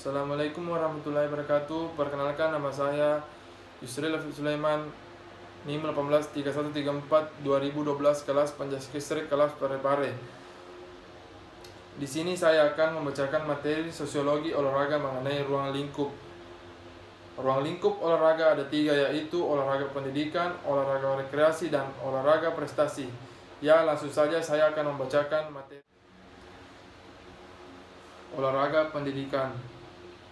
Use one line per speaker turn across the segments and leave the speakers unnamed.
Assalamualaikum warahmatullahi wabarakatuh. Perkenalkan, nama saya Yusril Afif Sulaiman, NIM 183134 2012, kelas Pancasila kelas Parepare. Di sini saya akan membacakan materi sosiologi olahraga mengenai ruang lingkup. Ruang lingkup olahraga ada 3, yaitu olahraga pendidikan, olahraga rekreasi, dan olahraga prestasi. Ya, langsung saja saya akan membacakan materi olahraga pendidikan.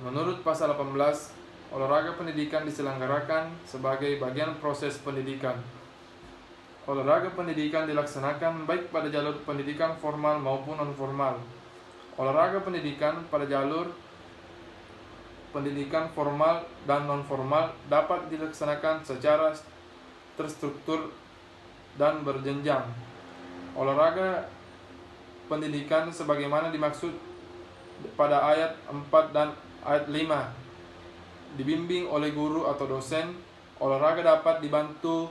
Menurut pasal 18, olahraga pendidikan diselenggarakan sebagai bagian proses pendidikan. Olahraga pendidikan dilaksanakan baik pada jalur pendidikan formal maupun non-formal. Olahraga pendidikan pada jalur pendidikan formal dan non-formal dapat dilaksanakan secara terstruktur dan berjenjang. Olahraga pendidikan sebagaimana dimaksud pada ayat 4 dan ayat 5 dibimbing oleh guru atau dosen. Olahraga dapat dibantu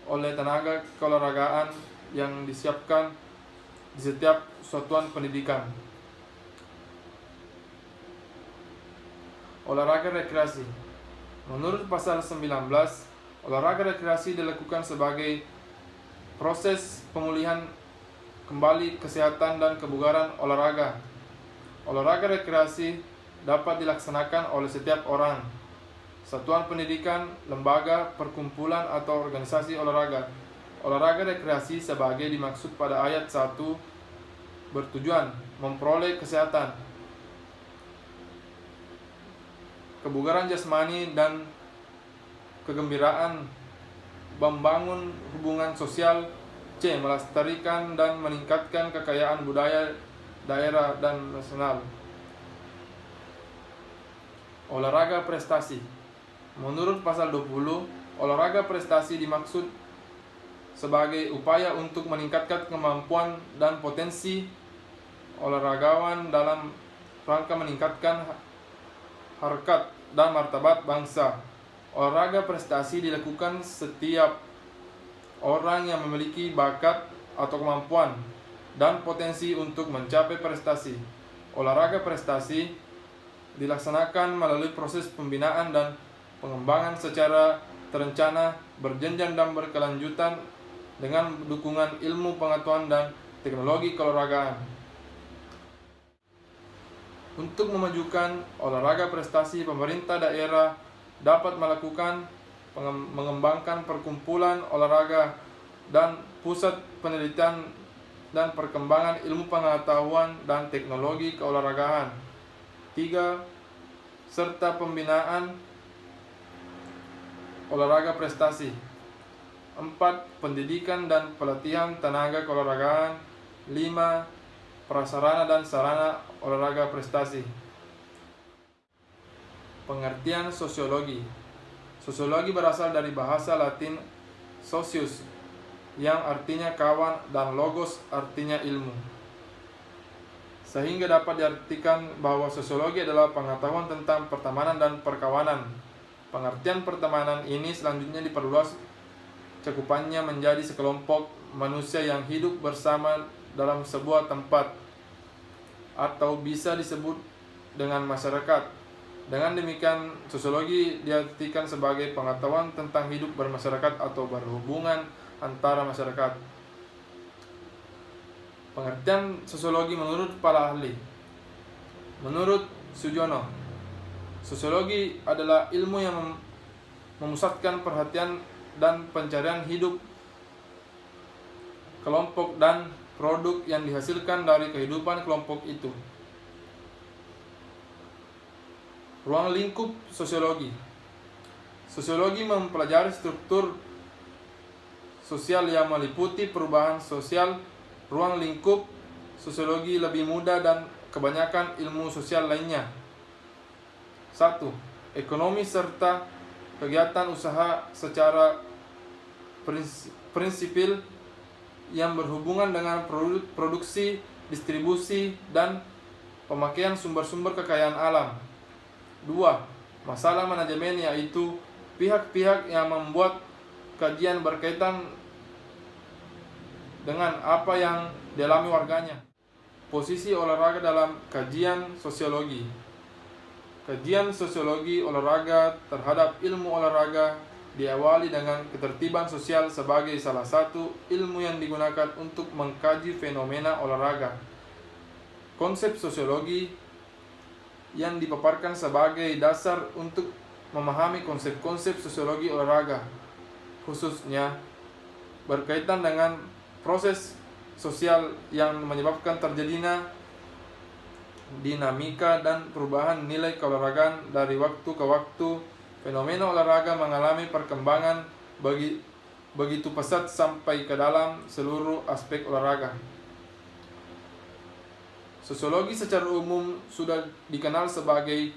oleh tenaga keolahragaan yang disiapkan di setiap satuan pendidikan. Olahraga rekreasi. Menurut pasal 19, olahraga rekreasi dilakukan sebagai proses pemulihan kembali kesehatan dan kebugaran olahraga. Olahraga rekreasi dapat dilaksanakan oleh setiap orang, satuan pendidikan, lembaga, perkumpulan, atau organisasi olahraga. Olahraga rekreasi sebagai dimaksud pada ayat 1 bertujuan memperoleh kesehatan, kebugaran jasmani, dan kegembiraan, membangun hubungan sosial, c. melestarikan dan meningkatkan kekayaan budaya daerah dan nasional. Olahraga prestasi. Menurut pasal 20, olahraga prestasi dimaksud sebagai upaya untuk meningkatkan kemampuan dan potensi olahragawan dalam rangka meningkatkan harkat dan martabat bangsa. Olahraga prestasi dilakukan setiap orang yang memiliki bakat atau kemampuan dan potensi untuk mencapai prestasi. Olahraga prestasi dilaksanakan melalui proses pembinaan dan pengembangan secara terencana, berjenjang dan berkelanjutan dengan dukungan ilmu pengetahuan dan teknologi keolahragaan. Untuk memajukan olahraga prestasi, pemerintah daerah dapat melakukan mengembangkan perkumpulan olahraga dan pusat penelitian dan perkembangan ilmu pengetahuan dan teknologi keolahragaan. 3. Serta pembinaan olahraga prestasi. 4. Pendidikan dan pelatihan tenaga keolahragaan. 5. Prasarana dan sarana olahraga prestasi. Pengertian sosiologi. Sosiologi berasal dari bahasa Latin socius, yang artinya kawan, dan logos artinya ilmu, sehingga dapat diartikan bahwa sosiologi adalah pengetahuan tentang pertemanan dan perkawanan. Pengertian pertemanan ini selanjutnya diperluas cakupannya menjadi sekelompok manusia yang hidup bersama dalam sebuah tempat, atau bisa disebut dengan masyarakat. Dengan demikian, sosiologi diartikan sebagai pengetahuan tentang hidup bermasyarakat atau berhubungan antara masyarakat. Pengertian sosiologi menurut para ahli. Menurut Sujono, sosiologi adalah ilmu yang memusatkan perhatian dan pencarian hidup kelompok dan produk yang dihasilkan dari kehidupan kelompok itu. Ruang lingkup sosiologi. Sosiologi mempelajari struktur sosial yang meliputi perubahan sosial. Ruang lingkup sosiologi lebih mudah dan kebanyakan ilmu sosial lainnya. 1. Ekonomi serta kegiatan usaha secara prinsipil yang berhubungan dengan produksi, distribusi, dan pemakaian sumber-sumber kekayaan alam. 2. Masalah manajemen, yaitu pihak-pihak yang membuat kajian berkaitan dengan apa yang dialami warganya. Posisi olahraga dalam kajian sosiologi. Kajian sosiologi olahraga terhadap ilmu olahraga diawali dengan ketertiban sosial sebagai salah satu ilmu yang digunakan untuk mengkaji fenomena olahraga. Konsep sosiologi yang dipaparkan sebagai dasar untuk memahami konsep-konsep sosiologi olahraga, khususnya berkaitan dengan proses sosial yang menyebabkan terjadinya dinamika dan perubahan nilai keolahragaan dari waktu ke waktu. Fenomena olahraga mengalami perkembangan begitu pesat sampai ke dalam seluruh aspek olahraga. Sosiologi secara umum sudah dikenal sebagai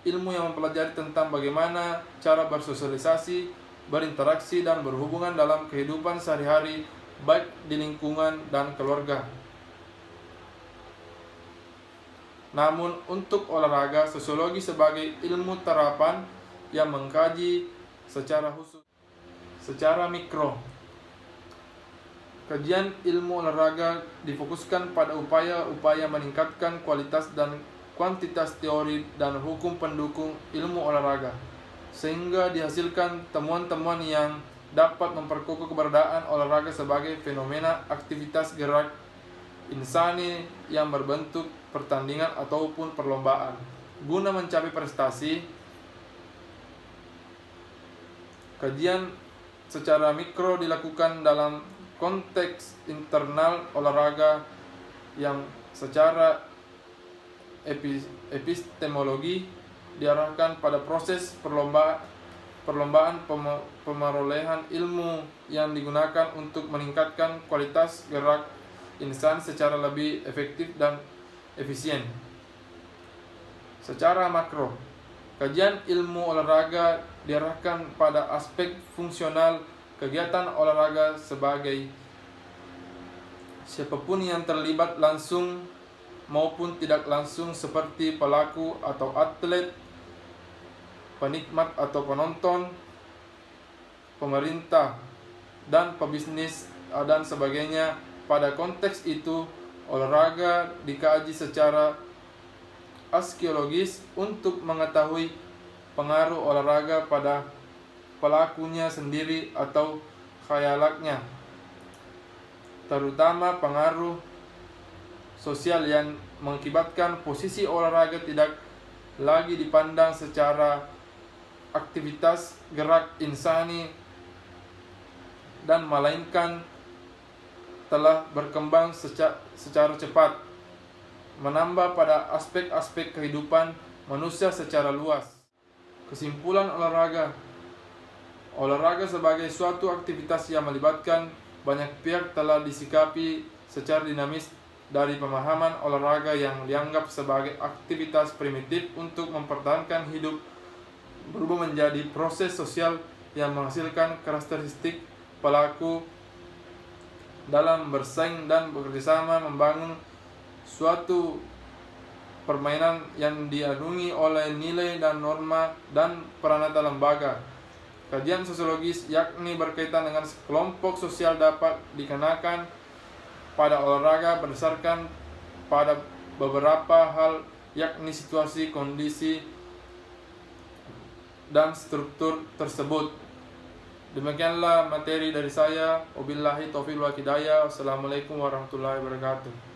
ilmu yang mempelajari tentang bagaimana cara bersosialisasi, berinteraksi, dan berhubungan dalam kehidupan sehari-hari, baik di lingkungan dan keluarga. Namun untuk olahraga, sosiologi sebagai ilmu terapan yang mengkaji secara khusus, secara mikro. Kajian ilmu olahraga difokuskan pada upaya-upaya meningkatkan kualitas dan kuantitas teori dan hukum pendukung ilmu olahraga, sehingga dihasilkan temuan-temuan yang dapat memperkokoh keberadaan olahraga sebagai fenomena aktivitas gerak insani yang berbentuk pertandingan ataupun perlombaan. Guna mencapai prestasi, kajian secara mikro dilakukan dalam konteks internal olahraga yang secara epistemologi diarahkan pada proses perlombaan pemerolehan ilmu yang digunakan untuk meningkatkan kualitas gerak insan secara lebih efektif dan efisien. Secara makro, kajian ilmu olahraga diarahkan pada aspek fungsional kegiatan olahraga sebagai siapapun yang terlibat langsung maupun tidak langsung seperti pelaku atau atlet, penikmat atau penonton, pemerintah, dan pebisnis dan sebagainya. Pada konteks itu, olahraga dikaji secara aksiologis untuk mengetahui pengaruh olahraga pada pelakunya sendiri atau khayalaknya, terutama pengaruh sosial yang mengakibatkan posisi olahraga tidak lagi dipandang secara aktivitas gerak insani dan melainkan telah berkembang secara cepat, menambah pada aspek-aspek kehidupan manusia secara luas. Kesimpulan olahraga. Olahraga sebagai suatu aktivitas yang melibatkan banyak pihak telah disikapi secara dinamis dari pemahaman olahraga yang dianggap sebagai aktivitas primitif untuk mempertahankan hidup berubah menjadi proses sosial yang menghasilkan karakteristik pelaku dalam bersaing dan bekerjasama membangun suatu permainan yang dianungi oleh nilai dan norma dan peranata lembaga. Kajian sosiologis yakni berkaitan dengan kelompok sosial dapat dikenakan pada olahraga berdasarkan pada beberapa hal, yakni situasi, kondisi, dan struktur tersebut. Demikianlah materi dari saya. Wabillahi taufiq wal hidayah. Wassalamualaikum warahmatullahi wabarakatuh.